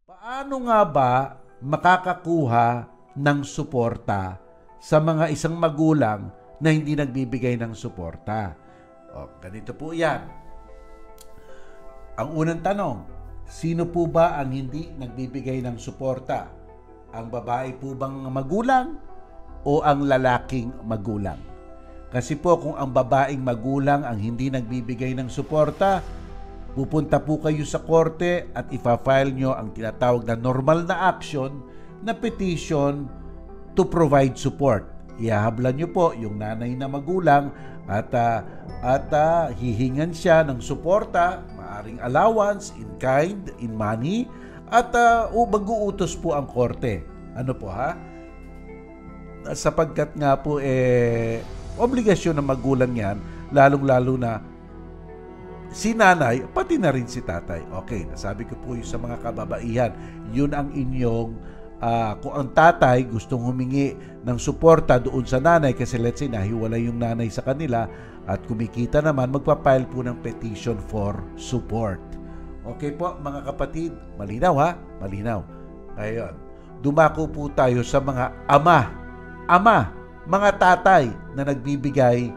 Paano nga ba makakakuha ng suporta sa mga isang magulang na hindi nagbibigay ng suporta? O, ganito po yan. Ang unang tanong, sino po ba ang hindi nagbibigay ng suporta? Ang babae po bang magulang o ang lalaking magulang? Kasi po kung ang babaeng magulang ang hindi nagbibigay ng suporta, pupunta po kayo sa korte at ipa-file nyo ang tinatawag na normal na action na petition to provide support. Ihahablan nyo po yung nanay na magulang at hihingan siya ng suporta, maaring allowance, in kind, in money, at mag-uutos po ang korte. Ano po ha? Sapagkat nga po obligasyon ng magulang yan, lalong-lalo na si nanay, pati na rin si tatay. Okay, nasabi ko po yung sa mga kababaihan, yun ang inyong, kung ang tatay gustong humingi ng suporta doon sa nanay, kasi let's say nahiwalay yung nanay sa kanila at kumikita naman, magpapile po ng petition for support. Okay po mga kapatid, malinaw ha? Malinaw. Ngayon, dumako po tayo sa mga mga tatay na nagbibigay,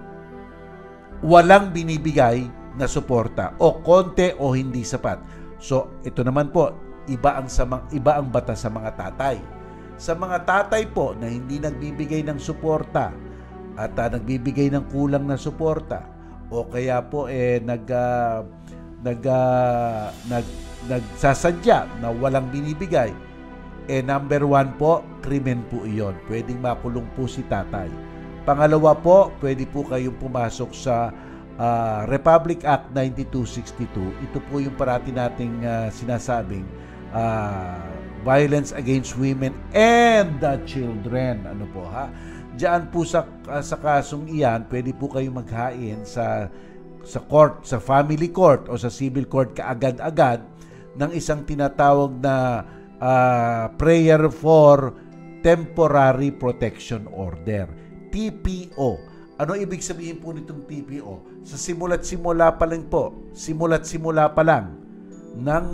walang binibigay na suporta o konti o hindi sapat. So, ito naman po, iba ang batas sa mga tatay. Sa mga tatay po na hindi nagbibigay ng suporta at nagbibigay ng kulang na suporta o kaya po nagsasadya na walang binibigay, number 1 po, krimen po iyon. Pwedeng makulong po si tatay. Pangalawa po, pwede po kayong pumasok sa Republic Act 9262. Ito po yung parati nating sinasabing violence against women and the children. Ano po ha? Diyan po sa kasong iyan, pwede po kayong maghain sa court, sa family court o sa civil court kaagad-agad ng isang tinatawag na prayer for temporary protection order, TPO. Ano ibig sabihin po nitong TPO? Sa simula't-simula pa lang ng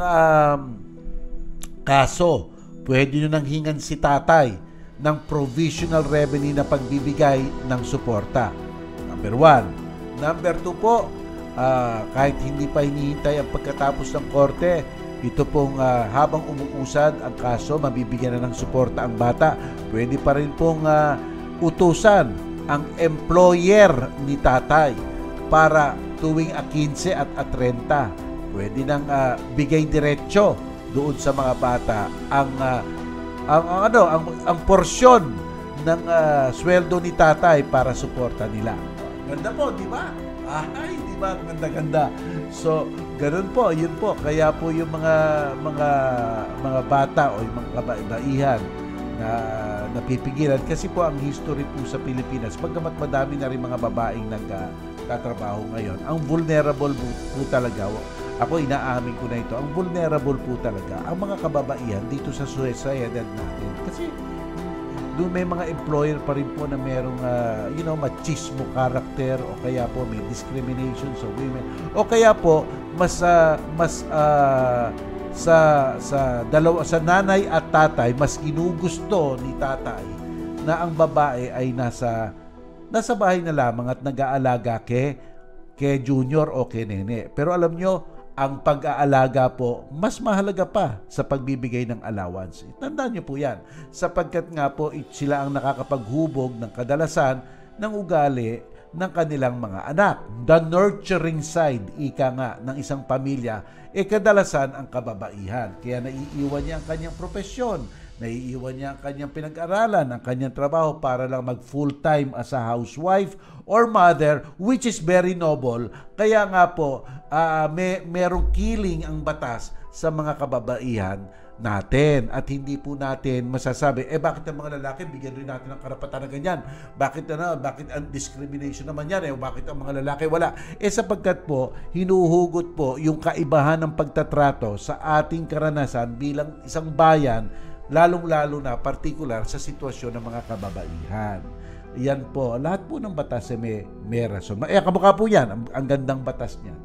kaso, pwede nyo nang hingan si tatay ng provisional revenue na pagbibigay ng suporta. Number 1. Number 2 po, kahit hindi pa hinihintay ang pagkatapos ng korte, ito pong habang umuusad ang kaso, mabibigyan na ng suporta ang bata. Pwede pa rin pong utusan ang employer ni tatay para tuwing 15 at 30, pwede nang bigay diretso doon sa mga bata ang porsyon ng sweldo ni tatay para suporta nila. Ganda po, di ba? Ay, di ba? Ganda-ganda. So, ganun po, yun po. Kaya po yung mga bata o yung mga kabaihan na napipigilan, kasi po ang history po sa Pilipinas, pagkamat madami na rin mga babaeng nagtatrabaho ngayon, ang vulnerable po talaga, ako inaamin ko na ito, ang vulnerable po talaga ang mga kababaihan dito sa sociedad natin. Kasi doon may mga employer pa rin po na merong machismo character, o kaya po may discrimination sa women, o kaya po sa nanay at tatay, mas ginugusto ni tatay na ang babae ay nasa bahay na lamang at nag-aalaga kay junior o kay nene. Pero alam nyo, ang pag-aalaga po mas mahalaga pa sa pagbibigay ng allowance. Tandaan nyo po yan, sapagkat nga po sila ang nakakapaghubog ng kadalasan ng ugali ng kanilang mga anak. The nurturing side, ika nga, ng isang pamilya, kadalasan ang kababaihan. Kaya naiiwan niya ang kanyang profesyon, naiiwan niya ang kanyang pinag-aralan, ang kanyang trabaho para lang mag full-time as a housewife or mother, which is very noble. Kaya nga po, merong killing ang batas sa mga kababaihan natin, at hindi po natin masasabi, bakit ang mga lalaki bigyan rin natin ng karapatan na ganyan? Bakit ang discrimination naman yan? Bakit ang mga lalaki wala? Sapagkat po, hinuhugot po yung kaibahan ng pagtatrato sa ating karanasan bilang isang bayan, lalong-lalo na partikular sa sitwasyon ng mga kababaihan. Yan po, lahat po ng batas may rason. Kamukha po yan, ang gandang batas niya.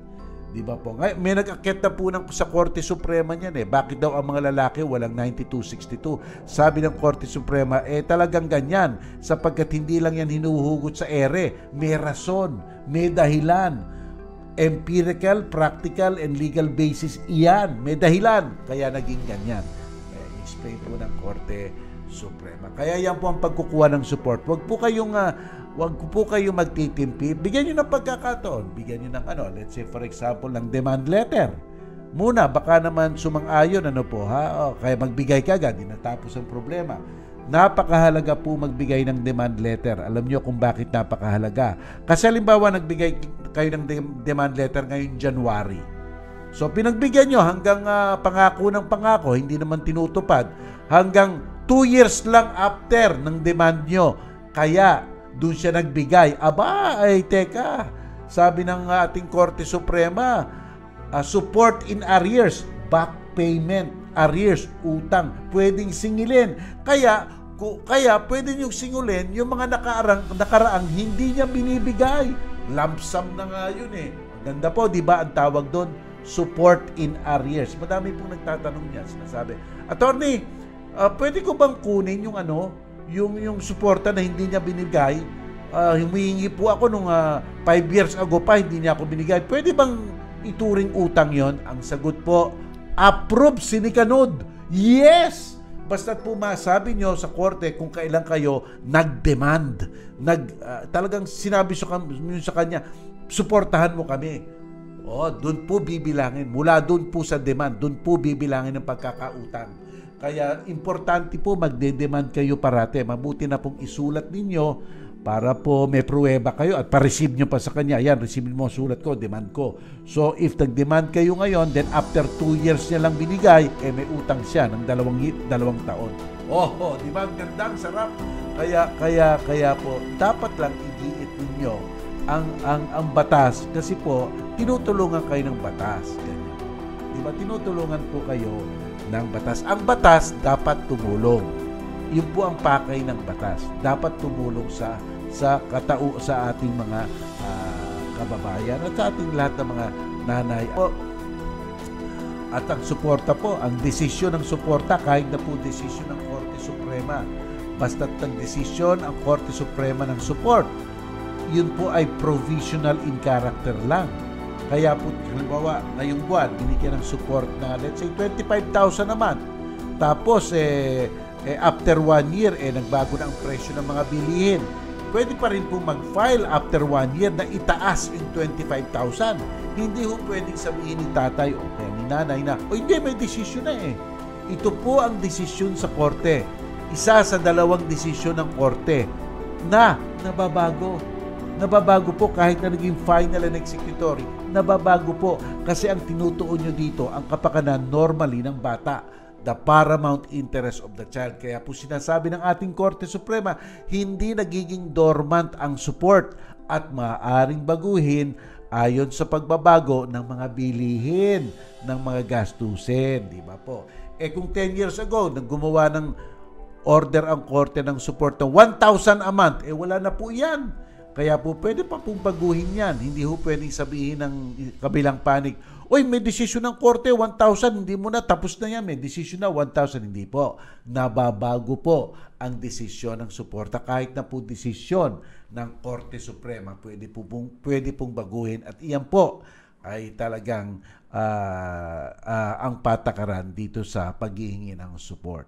Di ba po? Ngay may nag-akyat na po sa Korte Suprema niyan eh. Bakit daw ang mga lalaki walang 9262? Sabi ng Korte Suprema, talagang ganyan. Sapagkat hindi lang yan hinuhugot sa ere. May rason, may dahilan. Empirical, practical, and legal basis iyan. May dahilan. Kaya naging ganyan. Explain po ng Korte Suprema. Kaya yan po ang pagkukuha ng support. Huwag po kayong magtitimpi. Bigyan nyo ng pagkakataon. Bigyan nyo ng let's say for example, ng demand letter. Muna, baka naman sumang-ayon, kaya magbigay ka agad, di natapos ang problema. Napakahalaga po magbigay ng demand letter. Alam nyo kung bakit napakahalaga. Kasi halimbawa, nagbigay kayo ng demand letter ngayong January. So, pinagbigyan nyo hanggang pangako ng pangako, hindi naman tinutupad, hanggang 2 years lang after ng demand nyo. Kaya, doon siya nagbigay. Teka, sabi ng ating Korte Suprema, support in arrears, back payment, arrears, utang, pwedeng singilin. Kaya pwede nyo singulin yung mga nakaraang hindi niya binibigay. Lump sum na nga yun eh. Ang ganda po, di ba ang tawag doon? Support in arrears. Madami pong nagtatanong niya. Sinasabi, Attorney, pwede ko bang kunin yung suporta na hindi niya binigay? Humihingi po ako nung 5 years ago pa, hindi niya ako binigay. Pwede bang ituring utang yon? Ang sagot po, approve sinikanod. Yes! Basta't po masabi nyo sa korte kung kailan kayo nag-demand. Talagang sinabi sa kanya, suportahan mo kami. Doon po bibilangin. Mula doon po sa demand, doon po bibilangin ng pagkakautang. Kaya importante po magde-demand kayo parate. Mabuti na pong isulat ninyo para po may pruweba kayo at pa-receive nyo pa sa kanya. Ayan, receive mo, sulat ko, demand ko. So, if nag-demand kayo ngayon, then after 2 years niya lang binigay, may utang siya ng 2 taon. Di ba? Ang gandang sarap. Kaya po, dapat lang igiit ninyo ang batas kasi po, tinutulungan kayo ng batas. Ganyan. Di ba? Tinutulungan po kayo ng batas. Ang batas dapat tumulong. Yun po ang pakay ng batas. Dapat tumulong sa ating mga kababayan at sa ating lahat ng mga nanay. At ang suporta po, ang desisyon ng suporta, kahit na po desisyon ng Korte Suprema. Basta't nag-desisyon ang Korte Suprema ng support, yun po ay provisional in character lang. Kaya po, halimbawa, ngayong buwan, binigyan ng support na, let's say, 25,000 naman. Tapos, after 1 year, nagbago na ang presyo ng mga bilihin. Pwede pa rin po mag-file after 1 year na itaas yung 25,000. Hindi ho pwedeng sabihin ni tatay o ni nanay na, hindi, may desisyon na eh. Ito po ang desisyon sa korte. Isa sa 2 desisyon ng korte na nababago. Nababago po kahit na naging final and executory. Nababago po kasi ang tinutuon nyo dito, ang kapakanan normally ng bata, the paramount interest of the child. Kaya po sinasabi ng ating Korte Suprema, hindi nagiging dormant ang support at maaaring baguhin ayon sa pagbabago ng mga bilihin, ng mga gastusin. Di ba po? Kung 10 years ago, gumawa ng order ang korte ng support ng 1,000 a month, wala na po yan. Kaya po, pwede pa pong baguhin yan. Hindi po pwedeng sabihin ng kabilang panig, may desisyon ng korte, 1,000, hindi mo na, tapos na yan. May desisyon na, 1,000, hindi po. Nababago po ang desisyon ng suporta. Kahit na po desisyon ng Korte Suprema, pwede pong baguhin. At iyan po ay talagang ang patakaran dito sa paghihingi ng support.